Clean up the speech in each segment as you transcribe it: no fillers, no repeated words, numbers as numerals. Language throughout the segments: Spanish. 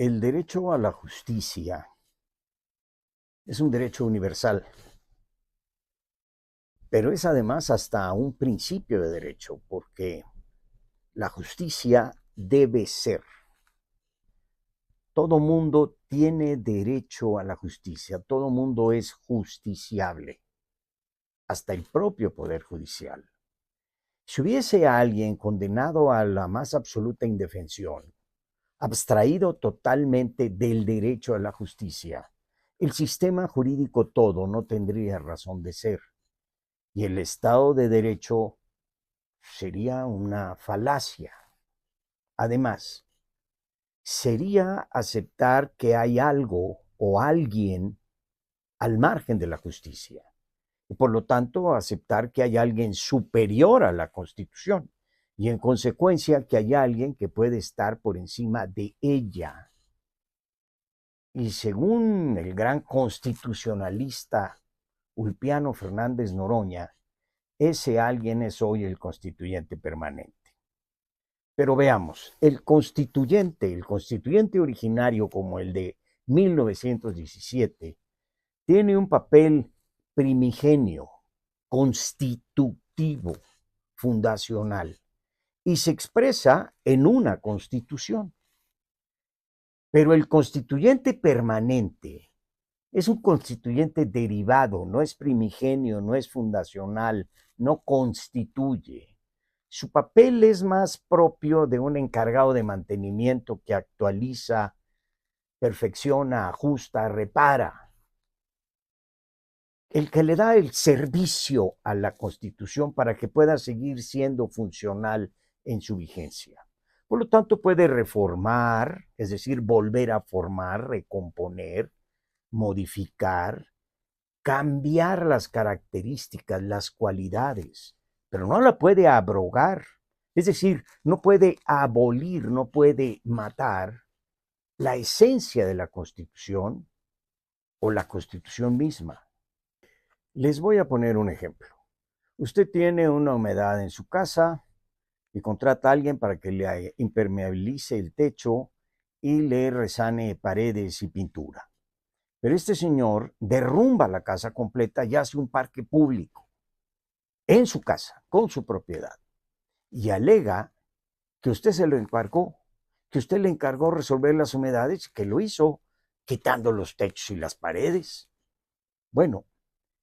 El derecho a la justicia es un derecho universal, pero es además hasta un principio de derecho, porque la justicia debe ser. Todo mundo tiene derecho a la justicia, todo mundo es justiciable, hasta el propio Poder Judicial. Si hubiese alguien condenado a la más absoluta indefensión, abstraído totalmente del derecho a la justicia, el sistema jurídico todo no tendría razón de ser y el Estado de Derecho sería una falacia. Además, sería aceptar que hay algo o alguien al margen de la justicia y por lo tanto aceptar que hay alguien superior a la Constitución y en consecuencia que hay alguien que puede estar por encima de ella. Y según el gran constitucionalista Ulpiano Fernández Noroña, ese alguien es hoy el constituyente permanente. Pero veamos, el constituyente originario como el de 1917, tiene un papel primigenio, constitutivo, fundacional, y se expresa en una constitución. Pero el constituyente permanente es un constituyente derivado, no es primigenio, no es fundacional, no constituye. Su papel es más propio de un encargado de mantenimiento que actualiza, perfecciona, ajusta, repara. El que le da el servicio a la Constitución para que pueda seguir siendo funcional en su vigencia. Por lo tanto, puede reformar, es decir, volver a formar, recomponer, modificar, cambiar las características, las cualidades, pero no la puede abrogar. Es decir, no puede abolir, no puede matar la esencia de la Constitución o la Constitución misma. Les voy a poner un ejemplo. Usted tiene una humedad en su casa y contrata a alguien para que le impermeabilice el techo y le resane paredes y pintura. Pero este señor derrumba la casa completa y hace un parque público en su casa, con su propiedad. Y alega que usted se lo encargó, que usted le encargó resolver las humedades, que lo hizo quitando los techos y las paredes. Bueno,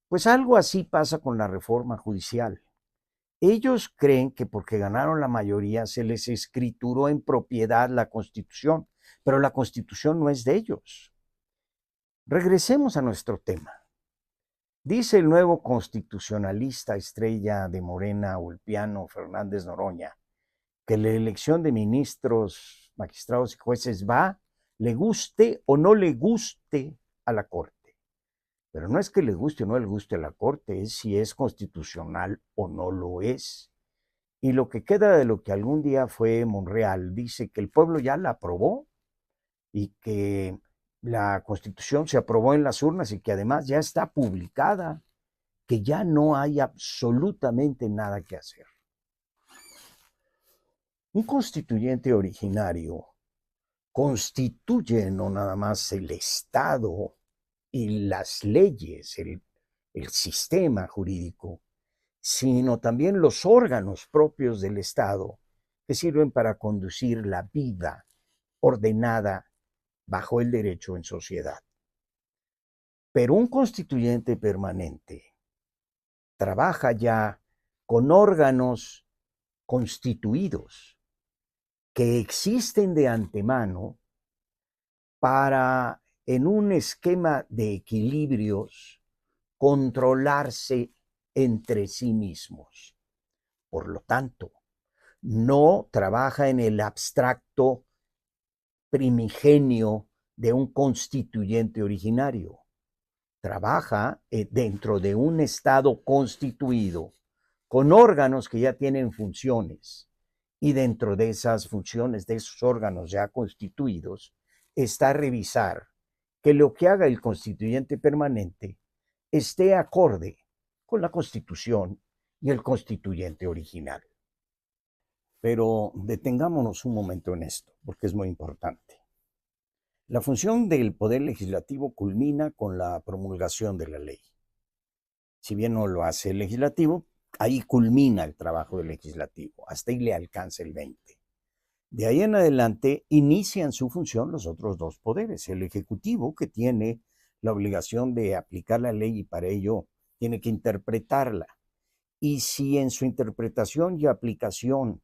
pues algo así pasa con la reforma judicial. Ellos creen que porque ganaron la mayoría se les escrituró en propiedad la Constitución, pero la Constitución no es de ellos. Regresemos a nuestro tema. Dice el nuevo constitucionalista estrella de Morena, Ulpiano Fernández Noroña, que la elección de ministros, magistrados y jueces va, le guste o no le guste a la Corte. Pero no es que le guste o no le guste a la Corte, es si es constitucional o no lo es. Y lo que queda de lo que algún día fue Monreal dice que el pueblo ya la aprobó y que la Constitución se aprobó en las urnas y que además ya está publicada, que ya no hay absolutamente nada que hacer. Un constituyente originario constituye no nada más el Estado y las leyes, el sistema jurídico, sino también los órganos propios del Estado que sirven para conducir la vida ordenada bajo el derecho en sociedad. Pero un constituyente permanente trabaja ya con órganos constituidos que existen de antemano para, en un esquema de equilibrios, controlarse entre sí mismos. Por lo tanto, no trabaja en el abstracto primigenio de un constituyente originario. Trabaja dentro de un Estado constituido con órganos que ya tienen funciones y dentro de esas funciones, de esos órganos ya constituidos, está revisar que lo que haga el constituyente permanente esté acorde con la Constitución y el constituyente original. Pero detengámonos un momento en esto, porque es muy importante. La función del Poder Legislativo culmina con la promulgación de la ley. Si bien no lo hace el Legislativo, ahí culmina el trabajo del Legislativo, hasta ahí le alcanza el 20. De ahí en adelante inician su función los otros dos poderes, el Ejecutivo, que tiene la obligación de aplicar la ley y para ello tiene que interpretarla. Y si en su interpretación y aplicación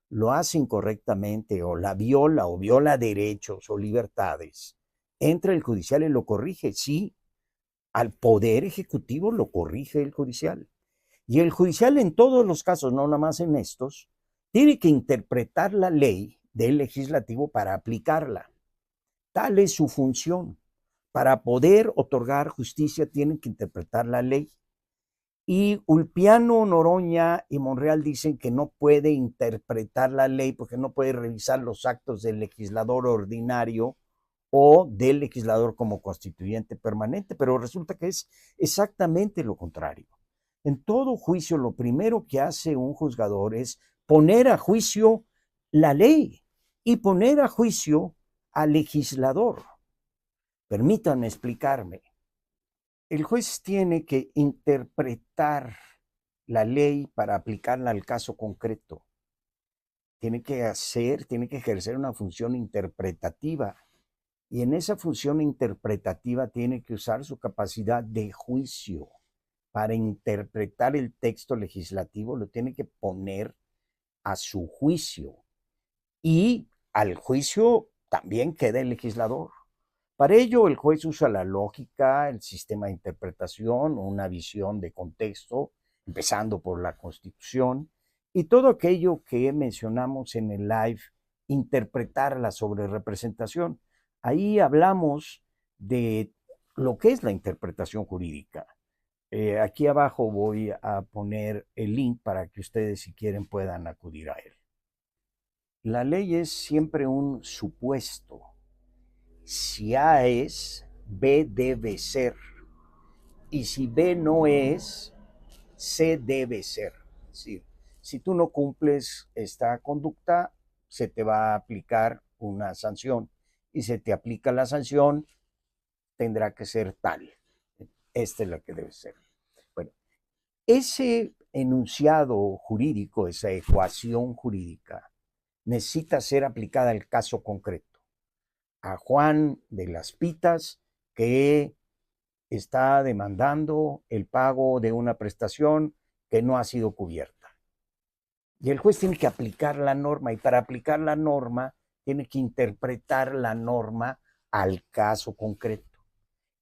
lo hace incorrectamente o la viola o viola derechos o libertades, entra el judicial y lo corrige. Sí, al poder ejecutivo lo corrige el judicial. Y el judicial en todos los casos, no nada más en estos, tiene que interpretar la ley del legislativo para aplicarla. Tal es su función. Para poder otorgar justicia tienen que interpretar la ley. Y Ulpiano, Noroña y Monreal dicen que no puede interpretar la ley porque no puede revisar los actos del legislador ordinario o del legislador como constituyente permanente, pero resulta que es exactamente lo contrario. En todo juicio, lo primero que hace un juzgador es poner a juicio la ley y poner a juicio al legislador. Permítanme explicarme. El juez tiene que interpretar la ley para aplicarla al caso concreto. Tiene que ejercer una función interpretativa. Y en esa función interpretativa tiene que usar su capacidad de juicio para interpretar el texto legislativo, lo tiene que poner a su juicio. Y al juicio también queda el legislador. Para ello, el juez usa la lógica, el sistema de interpretación, una visión de contexto, empezando por la Constitución, y todo aquello que mencionamos en el live, interpretar la sobrerepresentación. Ahí hablamos de lo que es la interpretación jurídica. Aquí abajo voy a poner el link para que ustedes, si quieren, puedan acudir a él. La ley es siempre un supuesto. Si A es, B debe ser. Y si B no es, C debe ser. Es decir, si tú no cumples esta conducta, se te va a aplicar una sanción. Y se te aplica la sanción, tendrá que ser tal. Esta es la que debe ser. Bueno, ese enunciado jurídico, esa ecuación jurídica, necesita ser aplicada al caso concreto. A Juan de las Pitas, que está demandando el pago de una prestación que no ha sido cubierta. Y el juez tiene que aplicar la norma, y para aplicar la norma tiene que interpretar la norma al caso concreto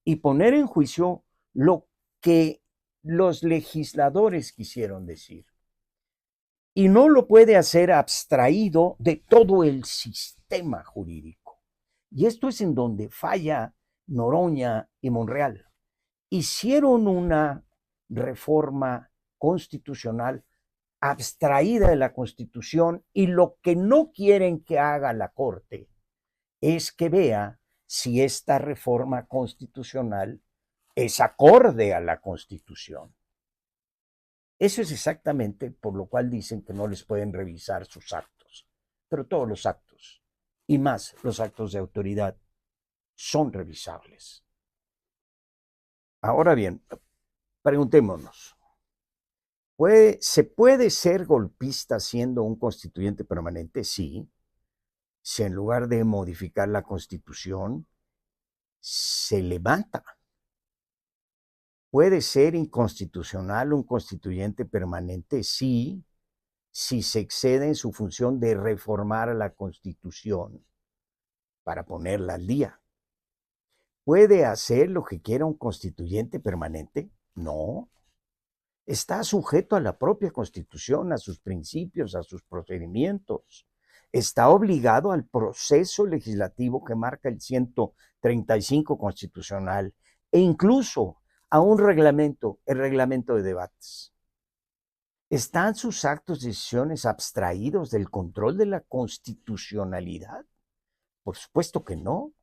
y poner en juicio lo que los legisladores quisieron decir. Y no lo puede hacer abstraído de todo el sistema jurídico. Y esto es en donde falla Noroña y Monreal. Hicieron una reforma constitucional abstraída de la Constitución, y lo que no quieren que haga la Corte es que vea si esta reforma constitucional es acorde a la Constitución. Eso es exactamente por lo cual dicen que no les pueden revisar sus actos. Pero todos los actos, y más los actos de autoridad, son revisables. Ahora bien, preguntémonos, ¿se puede ser golpista siendo un constituyente permanente? Sí. Si en lugar de modificar la Constitución, se levanta. ¿Puede ser inconstitucional un constituyente permanente? Sí, si se excede en su función de reformar la Constitución para ponerla al día. ¿Puede hacer lo que quiera un constituyente permanente? No. Está sujeto a la propia Constitución, a sus principios, a sus procedimientos. Está obligado al proceso legislativo que marca el 135 constitucional e incluso a un reglamento, el reglamento de debates. ¿Están sus actos y decisiones abstraídos del control de la constitucionalidad? Por supuesto que no.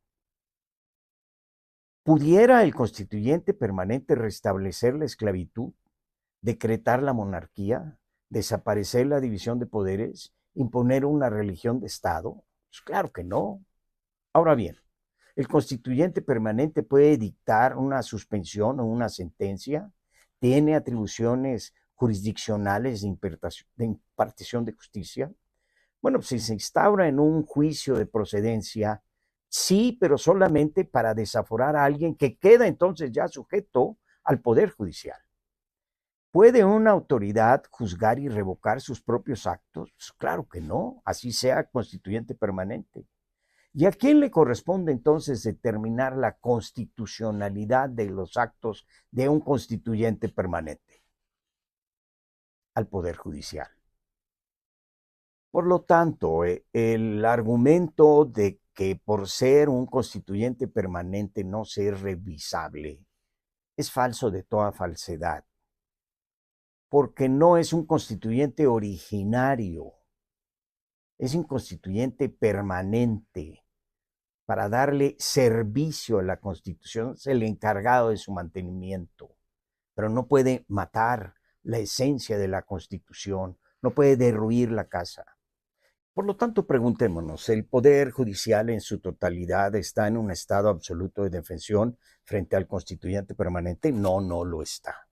¿Pudiera el constituyente permanente restablecer la esclavitud, decretar la monarquía, desaparecer la división de poderes, imponer una religión de Estado? Pues claro que no. Ahora bien, El constituyente permanente puede dictar una suspensión o una sentencia, tiene atribuciones jurisdiccionales de impartición de justicia. Bueno, pues si se instaura en un juicio de procedencia, sí, pero solamente para desaforar a alguien que queda entonces ya sujeto al Poder Judicial. ¿Puede una autoridad juzgar y revocar sus propios actos? Pues claro que no, así sea constituyente permanente. ¿Y a quién le corresponde entonces determinar la constitucionalidad de los actos de un constituyente permanente? Al Poder Judicial. Por lo tanto, el argumento de que por ser un constituyente permanente no sea revisable es falso de toda falsedad, porque no es un constituyente originario, es un constituyente permanente para darle servicio a la Constitución, es el encargado de su mantenimiento, pero no puede matar la esencia de la Constitución, no puede derruir la casa. Por lo tanto, preguntémonos, ¿el Poder Judicial en su totalidad está en un estado absoluto de defensión frente al constituyente permanente? No, no lo está.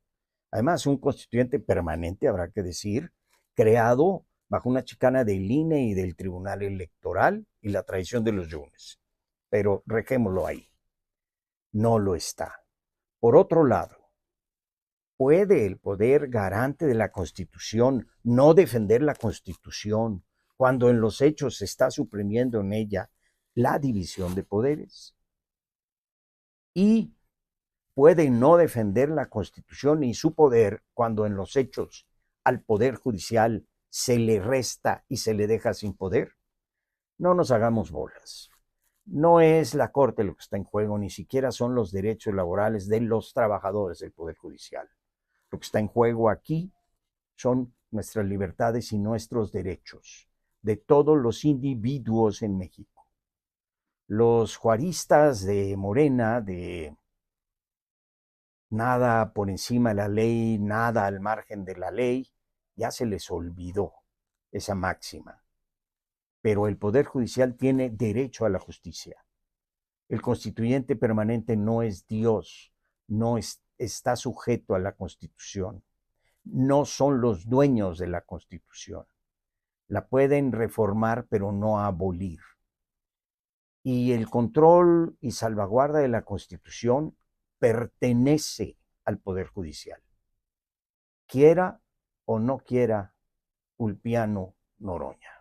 Además, un constituyente permanente, habrá que decir, creado bajo una chicana del INE y del Tribunal Electoral y la traición de los yunes. Pero dejémoslo ahí. No lo está. Por otro lado, ¿puede el poder garante de la Constitución no defender la Constitución cuando en los hechos se está suprimiendo en ella la división de poderes? Y puede no defender la Constitución y su poder cuando en los hechos al Poder Judicial se le resta y se le deja sin poder. No nos hagamos bolas. No es la Corte lo que está en juego, ni siquiera son los derechos laborales de los trabajadores del Poder Judicial. Lo que está en juego aquí son nuestras libertades y nuestros derechos de todos los individuos en México. Los juaristas de Morena, de nada por encima de la ley, nada al margen de la ley, ya se les olvidó esa máxima. Pero el Poder Judicial tiene derecho a la justicia. El constituyente permanente no es Dios, no está sujeto a la Constitución. No son los dueños de la Constitución. La pueden reformar, pero no abolir. Y el control y salvaguarda de la Constitución pertenece al Poder Judicial, quiera o no quiera Ulpiano Noroña.